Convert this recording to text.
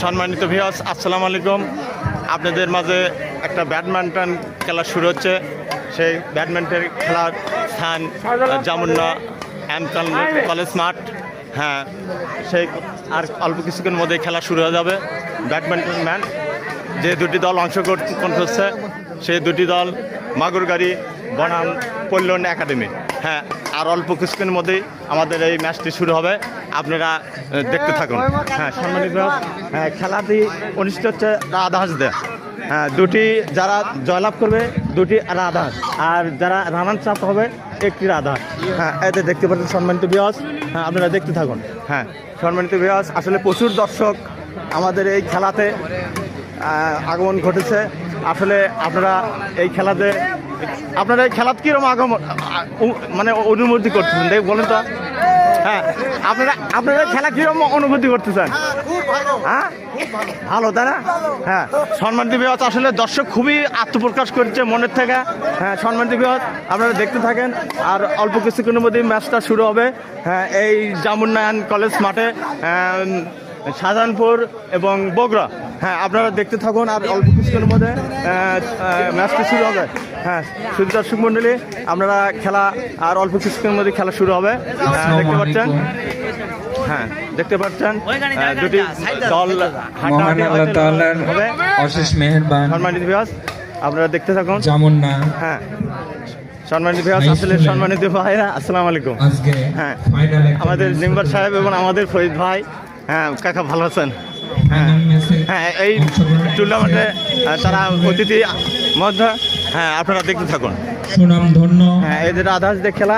সম্মানিত ভিউয়ার্স, আসসালামু আলাইকুম। আপনাদের মাঝে একটা ব্যাডমিন্টন খেলা শুরু হচ্ছে। সেই ব্যাডমিন্টন খেলার স্থান জামুনা কলেজ মাঠ। হ্যাঁ, সেই আর অল্প কিছুক্ষণের মধ্যে খেলা শুরু হয়ে যাবে। ব্যাডমিন্টন ম্যান যে দুটি দল অংশগ্রহণ করছে, সেই দুটি দল মাগুরগাড়ি বনাম কল্যাণ একাডেমি। হ্যাঁ, আর অল্প কিছুক্ষণের মধ্যেই আমাদের এই ম্যাচটি শুরু হবে, আপনারা দেখতে থাকুন। হ্যাঁ, সম্মানিত খেলাটি অনুষ্ঠিত হচ্ছে রাধাহাঁস দেয়। হ্যাঁ, দুটি যারা জয়লাভ করবে দুটি রাধাহাঁস, আর যারা রানার চাপ হবে একটি রাধাহাঁস। হ্যাঁ, এতে দেখতে পাচ্ছেন সম্মানিত ভিউয়ার্স। হ্যাঁ, আপনারা দেখতে থাকুন। হ্যাঁ, সম্মানিত ভিউয়ার্স, আসলে প্রচুর দর্শক আমাদের এই খেলাতে আগমন ঘটেছে। আসলে আপনারা এই খেলাতে কীরকম আগমন মানে অনুভূতি করতেছেন দেখ বলেন তো। হ্যাঁ, আপনারা খেলা কীরকম অনুভূতি করতেছেন? হ্যাঁ, ভালো তাই না? হ্যাঁ, সম্মানিত ভিউয়ার্স, আসলে দর্শক খুবই আত্মপ্রকাশ করছে মনের থেকে। হ্যাঁ, সম্মানিত ভিউয়ার্স, আপনারা দেখতে থাকেন। আর অল্প কিছুক্ষণের মধ্যেই ম্যাচটা শুরু হবে। হ্যাঁ, এই জামুনা কলেজ মাঠে, শাহজাহানপুর এবং বগুড়া। হ্যাঁ, আপনারা দেখতে থাকুন। আর অল্প কিছুক্ষণের মধ্যে ম্যাচটি শুরু হবে। হ্যাঁ, শুধু দর্শক মণ্ডলী, আপনারা খেলা আর অল্প কিছুক্ষণের মধ্যে খেলা শুরু হবে। দেখতে পাচ্ছেন। হ্যাঁ, দেখতে পাচ্ছেন দুটি দল অশেষ মেহেরবান। সম্মানিত ভিউয়ার্স, আপনারা দেখতে থাকুন। জামুনা। হ্যাঁ, সম্মানিত ভিউয়ার্স, আসলে সম্মানিত ভাইরা, আসসালামু আলাইকুম। হ্যাঁ, আমাদের মেম্বার সাহেব এবং আমাদের ফরিদ ভাই। হ্যাঁ কাকা, ভালো আছেন? হ্যাঁ, এই টুর্নামেন্টে তারা অতিথি মধ্যে। হ্যাঁ, আপনারা দেখতে থাকুন। সুনাম ধন্য। হ্যাঁ, এই যে রাধাহাঁসদের খেলা।